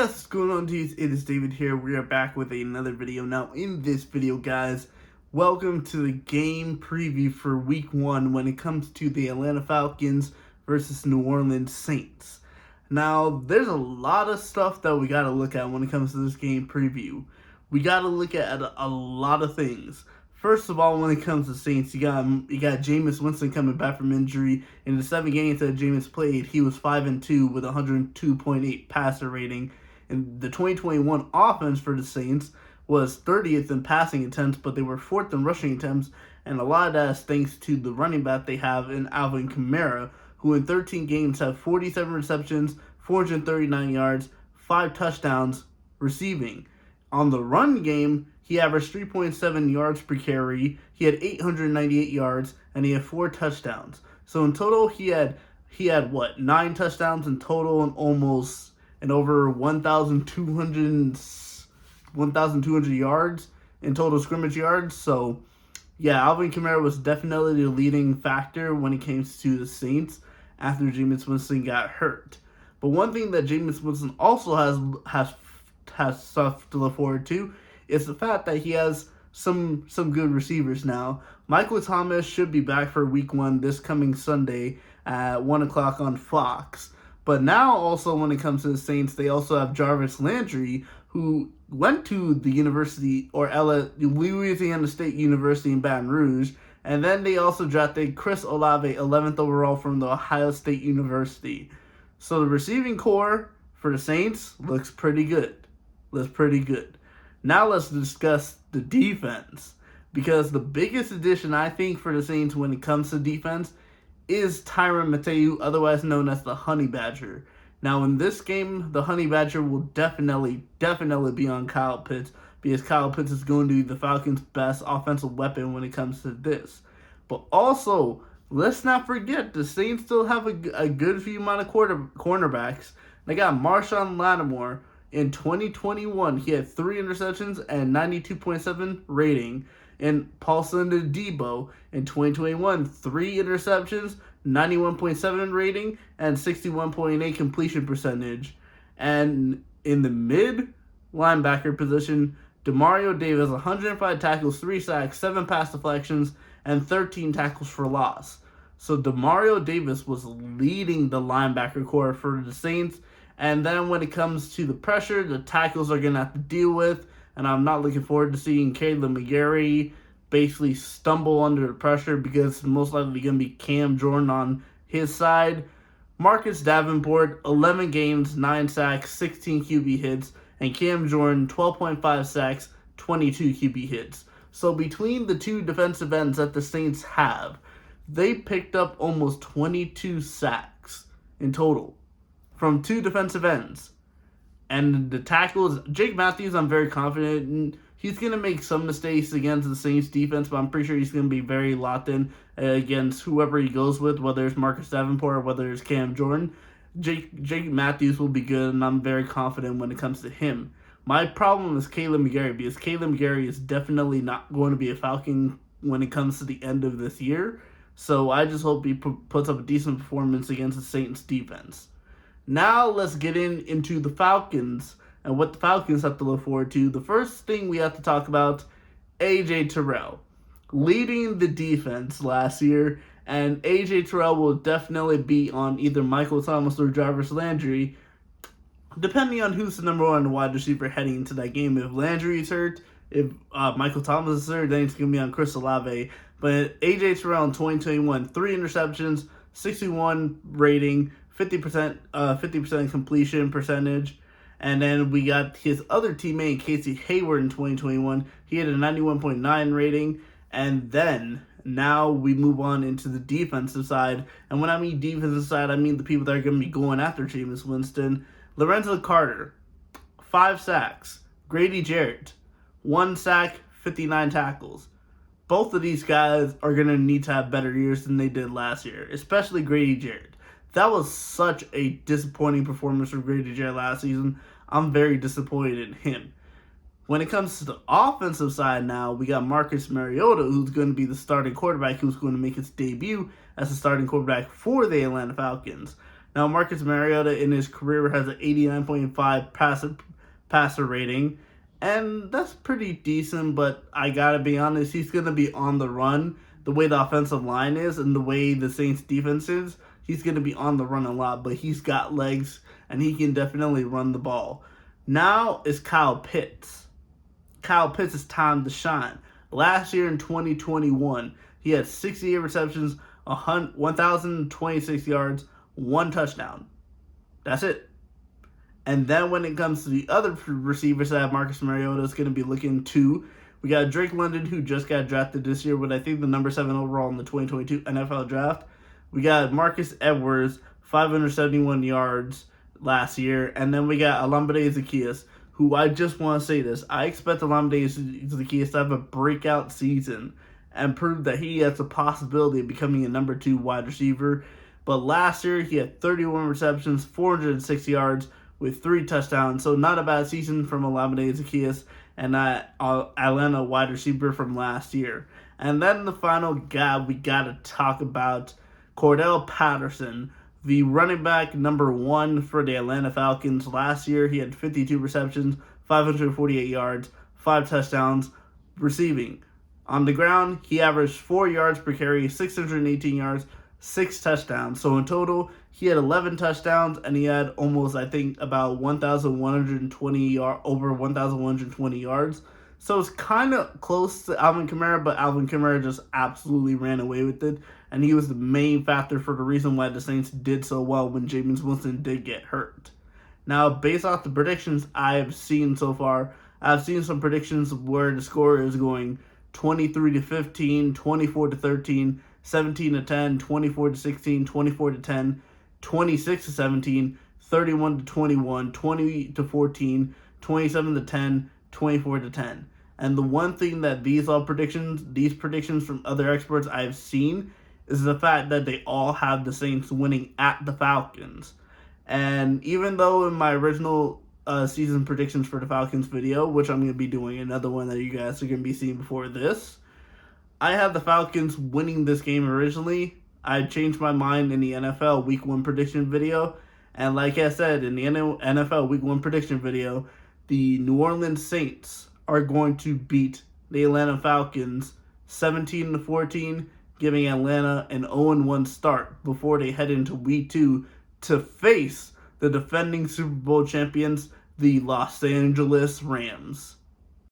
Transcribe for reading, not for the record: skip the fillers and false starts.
guys, what's going on, dudes? It is David here. We are back with another video. Now, in this video, guys, welcome to the game preview for Week 1 when it comes to the Atlanta Falcons versus New Orleans Saints. Now, there's a lot of stuff that we got to look at when it comes to this game preview. We got to look at a lot of things. First of all, when it comes to Saints, you got Jameis Winston coming back from injury. In the 7 games that Jameis played, he was 5-2 with 102.8 passer rating. And the 2021 offense for the Saints was 30th in passing attempts, but they were 4th in rushing attempts. And a lot of that is thanks to the running back they have in Alvin Kamara, who in 13 games have 47 receptions, 439 yards, 5 touchdowns receiving. On the run game, he averaged 3.7 yards per carry, he had 898 yards, and he had 4 touchdowns. So in total, he had 9 touchdowns in total and over 1,200 yards in total scrimmage yards. So yeah, Alvin Kamara was definitely the leading factor when it came to the Saints after Jameis Winston got hurt. But one thing that Jameis Winston also has stuff to look forward to is the fact that he has some good receivers now. Michael Thomas should be back for Week 1 this coming Sunday at 1 o'clock on Fox. But now also when it comes to the Saints, they also have Jarvis Landry, who went to the University or Louisiana State University in Baton Rouge. And then they also drafted Chris Olave, 11th overall from the Ohio State University. So the receiving core for the Saints looks pretty good. Now let's discuss the defense, because the biggest addition I think for the Saints when it comes to defense is Tyrann Mathieu, otherwise known as the Honey Badger. Now in this game, the Honey Badger will definitely be on Kyle Pitts, because Kyle Pitts is going to be the Falcons' best offensive weapon when it comes to this. But also, let's not forget, the Saints still have a good few amount of cornerbacks. They got Marshawn Lattimore. In 2021, he had 3 interceptions and 92.7 rating. And Paulson Adebo in 2021, 3 interceptions, 91.7 rating, and 61.8 completion percentage. And in the mid linebacker position, Demario Davis, 105 tackles, 3 sacks, 7 pass deflections, and 13 tackles for loss. So Demario Davis was leading the linebacker core for the Saints. And then when it comes to the pressure, the tackles are going to have to deal with. And I'm not looking forward to seeing Kaleb McGary basically stumble under the pressure, because it's most likely going to be Cam Jordan on his side. Marcus Davenport, 11 games, 9 sacks, 16 QB hits. And Cam Jordan, 12.5 sacks, 22 QB hits. So between the two defensive ends that the Saints have, they picked up almost 22 sacks in total from 2 defensive ends. And the tackles, Jake Matthews, I'm very confident in. He's going to make some mistakes against the Saints defense, but I'm pretty sure he's going to be very locked in against whoever he goes with, whether it's Marcus Davenport or whether it's Cam Jordan. Jake Matthews will be good, and I'm very confident when it comes to him. My problem is Kaleb McGary, because Kaleb McGary is definitely not going to be a Falcon when it comes to the end of this year. So I just hope he puts up a decent performance against the Saints defense. Now let's get into the Falcons and what the Falcons have to look forward to. The first thing we have to talk about, A.J. Terrell, leading the defense last year, and A.J. Terrell will definitely be on either Michael Thomas or Jarvis Landry, depending on who's the number 1 wide receiver heading into that game. If Landry is hurt, if Michael Thomas is hurt, then it's going to be on Chris Olave. But A.J. Terrell in 2021, 3 interceptions, 61 rating, 50% completion percentage. And then we got his other teammate, Casey Hayward, in 2021. He had a 91.9 rating. And then now we move on into the defensive side. And when I mean defensive side, I mean the people that are going to be going after Jameis Winston. Lorenzo Carter, 5 sacks. Grady Jarrett, 1 sack, 59 tackles. Both of these guys are going to need to have better years than they did last year, especially Grady Jarrett. That was such a disappointing performance from Grady Jarrett last season. I'm very disappointed in him. When it comes to the offensive side now, we got Marcus Mariota, who's going to be the starting quarterback, who's going to make his debut as the starting quarterback for the Atlanta Falcons. Now, Marcus Mariota in his career has an 89.5 passer rating, and that's pretty decent, but I gotta be honest, he's gonna be on the run. The way the offensive line is and the way the Saints defense is, he's gonna be on the run a lot, but he's got legs and he can definitely run the ball. Now is Kyle Pitts. Kyle Pitts' time to shine. Last year in 2021, he had 68 receptions, 1,026 yards, 1 touchdown. That's it. And then when it comes to the other receivers that Marcus Mariota is going to be looking to, we got Drake London, who just got drafted this year with, I think, the number 7 overall in the 2022 NFL draft. We got Marcus Edwards, 571 yards last year. And then we got Olamide Zaccheaus, who I just want to say this. I expect Olamide Zaccheaus to have a breakout season and prove that he has a possibility of becoming a number 2 wide receiver. But last year, he had 31 receptions, 406 yards, with 3 touchdowns. So not a bad season from Olamide Zaccheaus and that Atlanta wide receiver from last year. And then the final guy we got to talk about, Cordell Patterson, the running back number 1 for the Atlanta Falcons. Last year, he had 52 receptions, 548 yards, 5 touchdowns receiving. On the ground, he averaged 4 yards per carry, 618 yards, 6 touchdowns. So in total, he had 11 touchdowns, and he had almost, I think, about 1,120 over 1,120 yards. So it's kind of close to Alvin Kamara, but Alvin Kamara just absolutely ran away with it, and he was the main factor for the reason why the Saints did so well when Jameis Winston did get hurt. Now, based off the predictions I have seen so far, I've seen some predictions where the score is going 23-15, 24-13, 17-10, 24-16, 24-10, 26-17, 31-21, 20-14, 27-10, 24-10. And the one thing that these predictions from other experts I've seen is the fact that they all have the Saints winning at the Falcons. And even though in my original season predictions for the Falcons video, which I'm going to be doing another one that you guys are going to be seeing before this, I had the Falcons winning this game originally. I changed my mind in the NFL Week 1 prediction video. And like I said, in the NFL Week 1 prediction video, the New Orleans Saints are going to beat the Atlanta Falcons 17-14, giving Atlanta an 0-1 start before they head into Week 2 to face the defending Super Bowl champions, the Los Angeles Rams.